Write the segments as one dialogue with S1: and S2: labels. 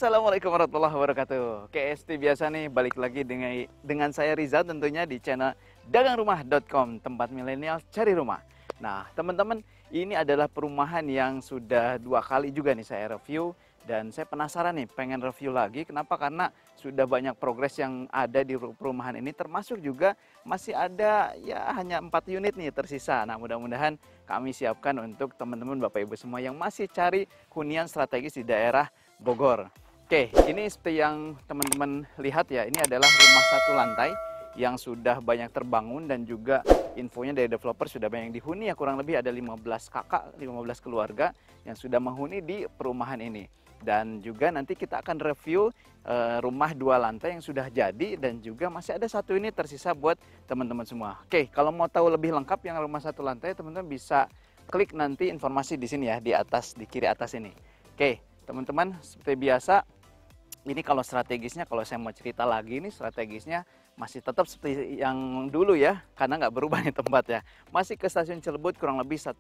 S1: Assalamualaikum warahmatullahi wabarakatuh. KST biasa nih, balik lagi dengan saya Riza tentunya di channel dagangrumah.com, tempat milenial cari rumah. Nah teman-teman, ini adalah perumahan yang sudah 2 kali juga nih saya review. Dan saya penasaran nih, pengen review lagi. Kenapa? Karena sudah banyak progres yang ada di perumahan ini. Termasuk juga masih ada ya hanya 4 unit nih tersisa. Nah mudah-mudahan kami siapkan untuk teman-teman Bapak Ibu semua yang masih cari hunian strategis di daerah Bogor. Oke, ini seperti yang teman-teman lihat ya, ini adalah rumah 1 lantai yang sudah banyak terbangun dan juga infonya dari developer sudah banyak dihuni ya, kurang lebih ada 15 kakak, 15 keluarga yang sudah menghuni di perumahan ini. Dan juga nanti kita akan review rumah 2 lantai yang sudah jadi dan juga masih ada 1 unit tersisa buat teman-teman semua. Oke, kalau mau tahu lebih lengkap yang rumah 1 lantai, teman-teman bisa klik nanti informasi di sini ya, di atas, di kiri atas ini. Oke. Teman-teman, seperti biasa, ini kalau strategisnya, kalau saya mau cerita lagi, ini strategisnya masih tetap seperti yang dulu ya, karena nggak berubah nih tempat ya. Masih ke stasiun Cilebut kurang lebih 1,9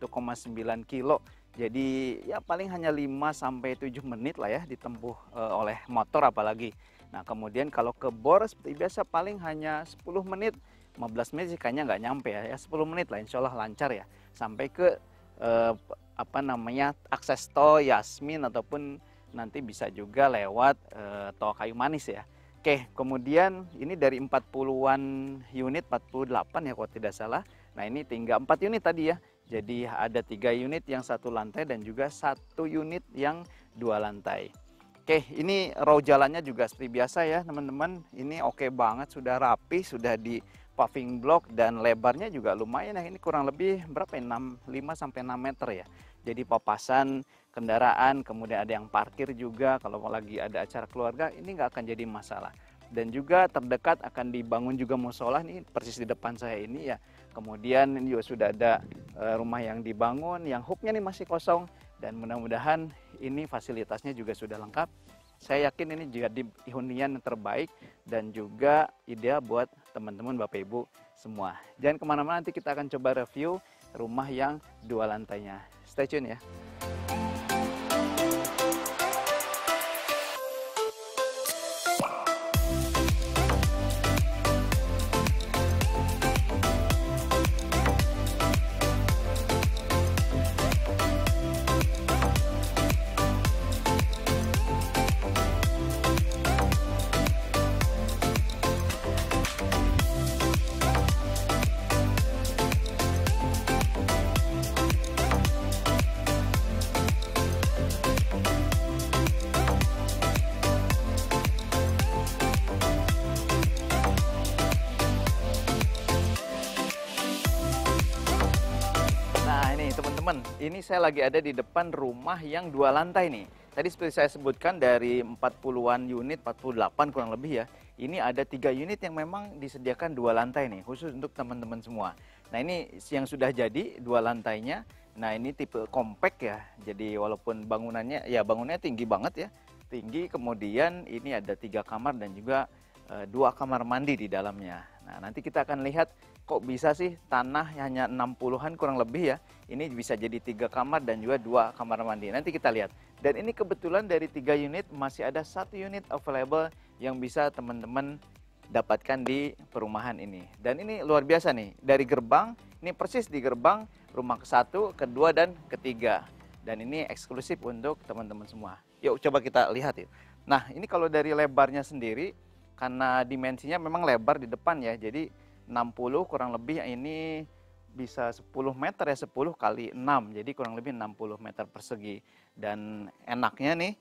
S1: kilo. Jadi ya paling hanya 5-7 menit lah ya ditempuh oleh motor apalagi. Nah kemudian kalau ke Bor seperti biasa paling hanya 10 menit, 15 menit sih kayaknya nggak nyampe ya, 10 menit lah insya Allah lancar ya. Sampai ke akses tol Yasmin ataupun nanti bisa juga lewat tol Kayu Manis ya. Oke, kemudian ini dari 40-an unit, 48 ya kalau tidak salah. Nah ini tinggal 4 unit tadi ya. Jadi ada 3 unit yang 1 lantai dan juga 1 unit yang 2 lantai. Oke, ini row jalannya juga seperti biasa ya teman-teman. Ini oke banget, sudah rapi, sudah di paving block dan lebarnya juga lumayan ya. Ini kurang lebih berapa ya? 5-6 meter ya. Jadi papasan kendaraan, kemudian ada yang parkir juga kalau lagi ada acara keluarga, ini nggak akan jadi masalah. Dan juga terdekat akan dibangun juga musola nih persis di depan saya ini ya. Kemudian ini juga sudah ada rumah yang dibangun, yang huknya nih masih kosong. Dan mudah-mudahan ini fasilitasnya juga sudah lengkap. Saya yakin ini juga di hunian yang terbaik dan juga ideal buat teman-teman Bapak Ibu semua. Jangan kemana-mana, nanti kita akan coba review rumah yang 2 lantainya. Stay tune ya. Teman-teman, ini saya lagi ada di depan rumah yang 2 lantai nih. Tadi seperti saya sebutkan dari 40-an unit, 48 kurang lebih ya. Ini ada 3 unit yang memang disediakan 2 lantai nih, khusus untuk teman-teman semua. Nah ini yang sudah jadi 2 lantainya. Nah ini tipe compact ya. Jadi walaupun bangunannya tinggi banget ya. Tinggi, kemudian ini ada 3 kamar dan juga 2 kamar mandi di dalamnya. Nah nanti kita akan lihat kok bisa sih tanah hanya 60-an kurang lebih ya. Ini bisa jadi 3 kamar dan juga 2 kamar mandi. Nanti kita lihat. Dan ini kebetulan dari 3 unit masih ada 1 unit available yang bisa teman-teman dapatkan di perumahan ini. Dan ini luar biasa nih. Dari gerbang, ini persis di gerbang rumah ke-1, ke-2 dan ke-3. Dan ini eksklusif untuk teman-teman semua. Yuk coba kita lihat ya. Nah ini kalau dari lebarnya sendiri, karena dimensinya memang lebar di depan ya. Jadi 60 kurang lebih ini bisa 10 meter ya, 10 kali 6, jadi kurang lebih 60 meter persegi. Dan enaknya nih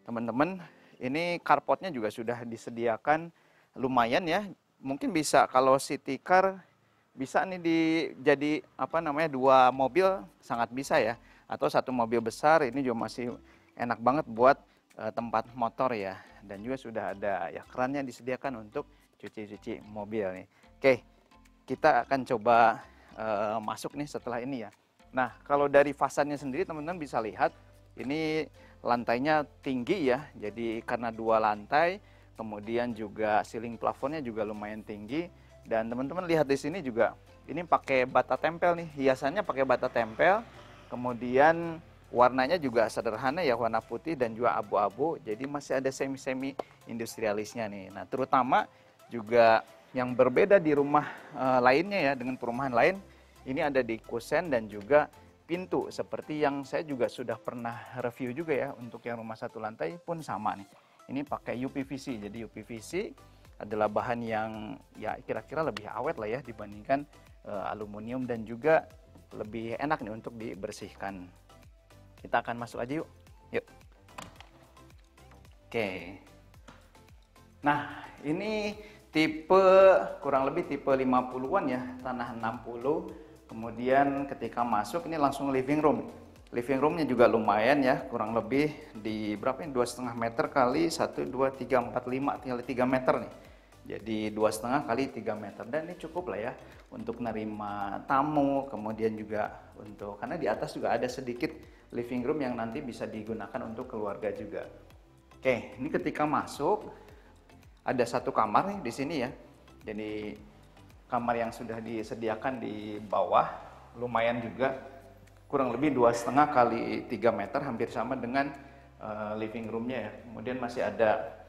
S1: teman-teman, ini carportnya juga sudah disediakan lumayan ya. Mungkin bisa kalau city car bisa nih jadi 2 mobil sangat bisa ya, atau 1 mobil besar. Ini juga masih enak banget buat tempat motor ya. Dan juga sudah ada ya kerannya disediakan untuk cuci-cuci mobil nih. Oke, kita akan coba masuk nih setelah ini ya. Nah kalau dari fasadnya sendiri teman-teman bisa lihat ini lantainya tinggi ya. Jadi karena 2 lantai, kemudian juga ceiling plafonnya juga lumayan tinggi. Dan teman-teman lihat di sini juga ini pakai bata tempel nih, hiasannya pakai bata tempel. Kemudian Warnanya juga sederhana ya, warna putih dan juga abu-abu. Jadi masih ada semi-semi industrialisnya nih. Nah, terutama juga yang berbeda di rumah lainnya ya, dengan perumahan lain, ini ada di kusen dan juga pintu. Seperti yang saya juga sudah pernah review juga ya, untuk yang rumah satu lantai pun sama nih. Ini pakai UPVC. Jadi UPVC adalah bahan yang ya kira-kira lebih awet lah ya dibandingkan aluminium, dan juga lebih enak nih untuk dibersihkan. Kita akan masuk aja yuk. Yuk. Oke. Nah, ini tipe kurang lebih tipe 50-an ya, tanah 60. Kemudian ketika masuk ini langsung living room. Living roomnya juga lumayan ya, kurang lebih di berapa ini? 2,5 meter kali 1, 2, 3, 4, 5, tinggal 3 meter nih. Jadi 2,5 kali 3 meter, dan ini cukup lah ya untuk nerima tamu. Kemudian juga untuk, karena di atas juga ada sedikit living room yang nanti bisa digunakan untuk keluarga juga. Oke, ini ketika masuk ada satu kamar nih di sini ya. Jadi kamar yang sudah disediakan di bawah lumayan juga, kurang lebih 2,5 kali 3 meter, hampir sama dengan living roomnya ya. Kemudian masih ada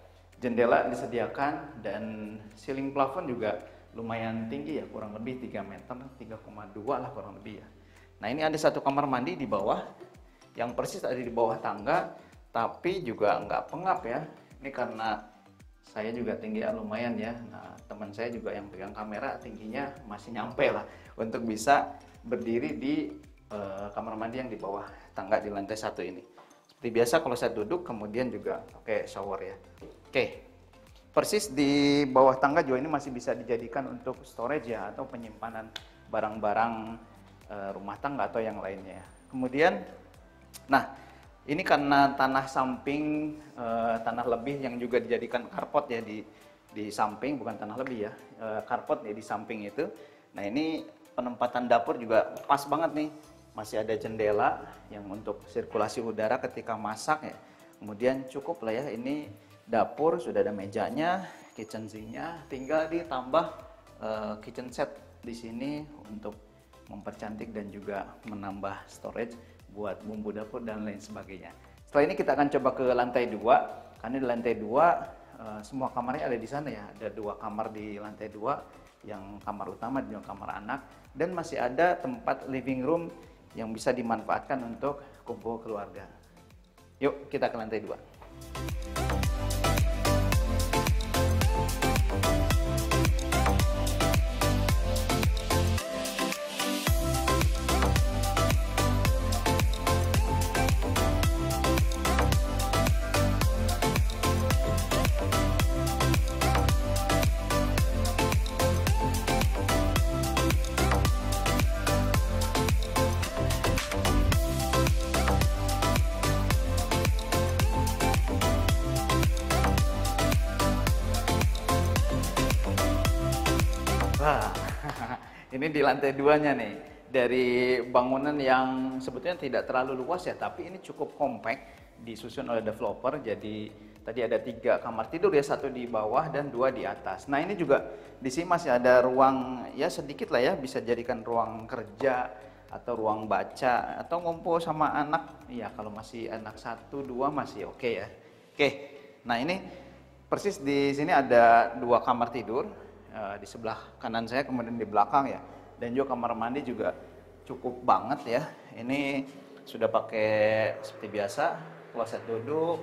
S1: jendela disediakan, dan ceiling plafon juga lumayan tinggi ya, kurang lebih 3 meter, 3,2 lah kurang lebih ya. Nah, ini ada satu kamar mandi di bawah yang persis ada di bawah tangga, tapi juga nggak pengap ya. Ini karena saya juga tinggi ya, lumayan ya. Nah, teman saya juga yang pegang kamera tingginya masih nyampe lah untuk bisa berdiri di kamar mandi yang di bawah tangga di lantai 1 ini. Seperti biasa kalau saya duduk, kemudian juga pakai shower ya. Oke, persis di bawah tangga juga ini masih bisa dijadikan untuk storage ya, atau penyimpanan barang-barang rumah tangga atau yang lainnya. Kemudian, nah ini karena tanah samping, tanah lebih yang juga dijadikan carport ya di samping, bukan tanah lebih ya, carport ya di samping itu. Nah, ini penempatan dapur juga pas banget nih. Masih ada jendela yang untuk sirkulasi udara ketika masak ya. Kemudian cukup lah ya, ini dapur sudah ada mejanya, kitchen sinknya, tinggal ditambah kitchen set di sini untuk mempercantik dan juga menambah storage buat bumbu dapur dan lain sebagainya. Setelah ini kita akan coba ke lantai 2, karena di lantai 2 semua kamarnya ada di sana ya. Ada 2 kamar di lantai 2, yang kamar utama dan juga kamar anak, dan masih ada tempat living room yang bisa dimanfaatkan untuk kumpul keluarga. Yuk kita ke lantai 2. Wah, ini di lantai 2-nya nih. Dari bangunan yang sebetulnya tidak terlalu luas ya, tapi ini cukup kompak, disusun oleh developer. Jadi tadi ada 3 kamar tidur ya, 1 di bawah dan 2 di atas. Nah, ini juga di sini masih ada ruang ya sedikit lah ya, bisa jadikan ruang kerja atau ruang baca atau ngumpul sama anak. Ya kalau masih anak 1, 2 masih oke ya. Oke. Nah, ini persis di sini ada 2 kamar tidur. Di sebelah kanan saya, kemudian di belakang ya, dan juga kamar mandi juga cukup banget ya. Ini sudah pakai seperti biasa, kloset duduk,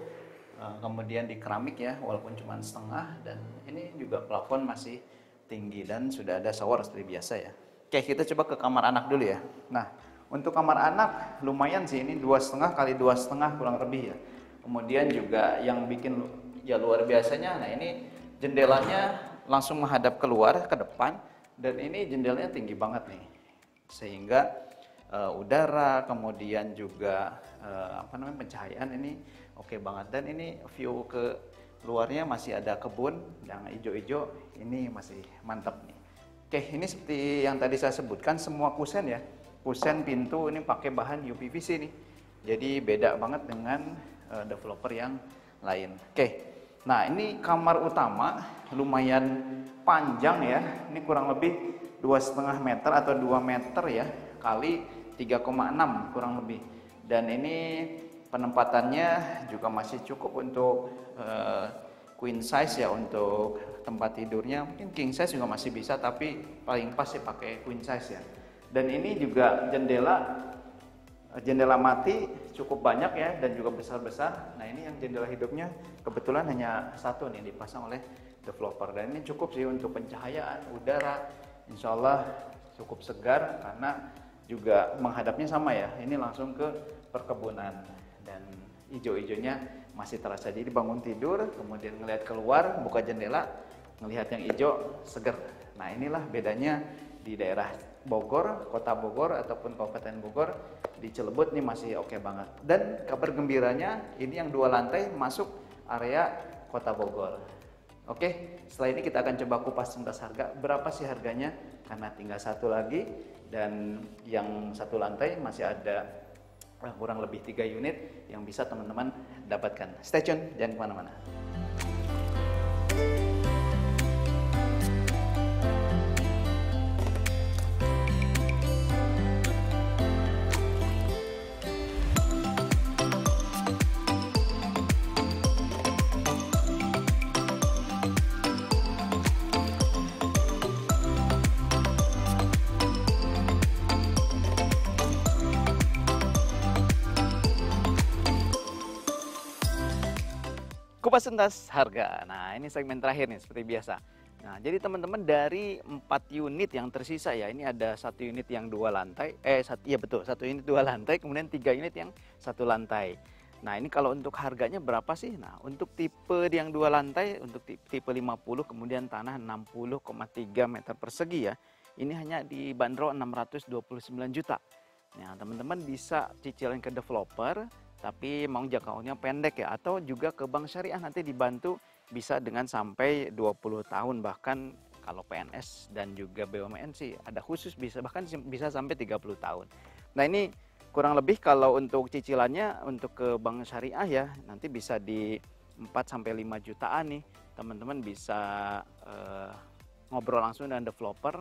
S1: kemudian di keramik ya, walaupun cuma setengah, dan ini juga plafon masih tinggi dan sudah ada shower seperti biasa ya. Oke, kita coba ke kamar anak dulu ya. Nah, untuk kamar anak lumayan sih, ini 2,5 kali 2,5 kurang lebih ya. Kemudian juga yang bikin ya luar biasanya, nah ini jendelanya langsung menghadap keluar ke depan, dan ini jendelanya tinggi banget nih, sehingga udara, kemudian juga pencahayaan ini oke banget. Dan ini view ke luarnya masih ada kebun yang hijau-hijau, ini masih mantap nih. Oke, ini seperti yang tadi saya sebutkan, semua kusen ya, kusen pintu ini pakai bahan UPVC nih, jadi beda banget dengan developer yang lain. Oke. Nah, ini kamar utama lumayan panjang ya. Ini kurang lebih 2,5 meter atau 2 meter ya kali 3,6 kurang lebih. Dan ini penempatannya juga masih cukup untuk queen size ya, untuk tempat tidurnya. Mungkin king size juga masih bisa, tapi paling pas sih pakai queen size ya. Dan ini juga jendela mati cukup banyak ya, dan juga besar-besar. Nah ini yang jendela hidupnya kebetulan hanya satu nih dipasang oleh developer, dan ini cukup sih untuk pencahayaan udara. Insya Allah cukup segar karena juga menghadapnya sama ya, ini langsung ke perkebunan dan hijau-hijaunya masih terasa. Jadi bangun tidur kemudian ngelihat keluar, buka jendela, ngelihat yang hijau seger. Nah inilah bedanya di daerah Bogor, kota Bogor ataupun Kabupaten Bogor. Di Cilebut nih masih oke banget. Dan kabar gembiranya ini yang 2 lantai masuk area kota Bogor. Oke, setelah ini kita akan coba kupas tuntas harga. Berapa sih harganya? Karena tinggal satu lagi, dan yang 1 lantai masih ada kurang lebih 3 unit yang bisa teman-teman dapatkan. Stay tune, jangan kemana-mana. Kupas tuntas harga. Nah, ini segmen terakhir nih seperti biasa. Nah, jadi teman-teman dari 4 unit yang tersisa ya, ini ada 1 unit yang 2 lantai, iya betul, 1 unit 2 lantai, kemudian 3 unit yang 1 lantai. Nah, ini kalau untuk harganya berapa sih? Nah, untuk tipe yang 2 lantai, untuk tipe 50, kemudian tanah 60,3 meter persegi ya, ini hanya dibanderol 629 juta. Nah, teman-teman bisa cicilan ke developer, tapi mau jangka waktunya pendek ya, atau juga ke bank syariah nanti dibantu bisa dengan sampai 20 tahun, bahkan kalau PNS dan juga BUMN sih ada khusus bisa bahkan bisa sampai 30 tahun. Nah, ini kurang lebih kalau untuk cicilannya untuk ke bank syariah ya, nanti bisa di 4 sampai 5 jutaan nih. Teman-teman bisa ngobrol langsung dengan developer,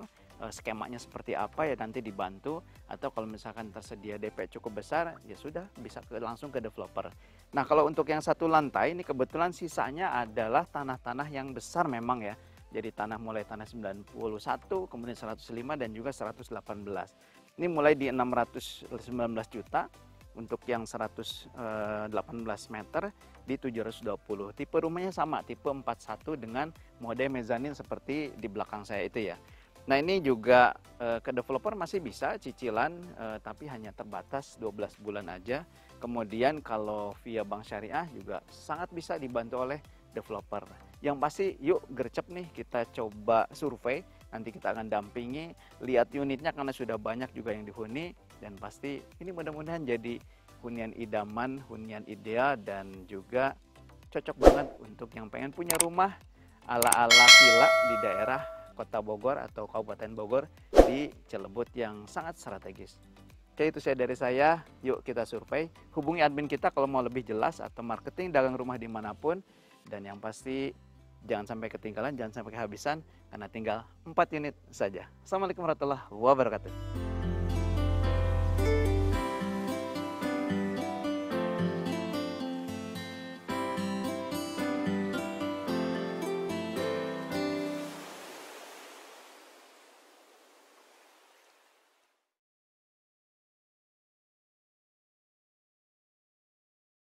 S1: skemanya seperti apa ya nanti dibantu, atau kalau misalkan tersedia DP cukup besar ya sudah bisa langsung ke developer. Nah, kalau untuk yang 1 lantai ini kebetulan sisanya adalah tanah-tanah yang besar memang ya. Jadi tanah mulai tanah 91, kemudian 105 dan juga 118. Ini mulai di 619 juta untuk yang 118 meter di 720. Tipe rumahnya sama, tipe 41 dengan mode mezanin seperti di belakang saya itu ya. Nah, ini juga ke developer masih bisa cicilan, tapi hanya terbatas 12 bulan aja. Kemudian kalau via bank syariah juga sangat bisa dibantu oleh developer. Yang pasti yuk gercep nih kita coba survei, nanti kita akan dampingi, lihat unitnya karena sudah banyak juga yang dihuni, dan pasti ini mudah-mudahan jadi hunian idaman, hunian ideal, dan juga cocok banget untuk yang pengen punya rumah ala-ala villa di daerah Kota Bogor atau Kabupaten Bogor di Cilebut yang sangat strategis. Oke, itu dari saya. Yuk kita survei. Hubungi admin kita kalau mau lebih jelas atau marketing dagang rumah dimanapun. Dan yang pasti jangan sampai ketinggalan, jangan sampai kehabisan, karena tinggal 4 unit saja. Assalamualaikum warahmatullahi wabarakatuh.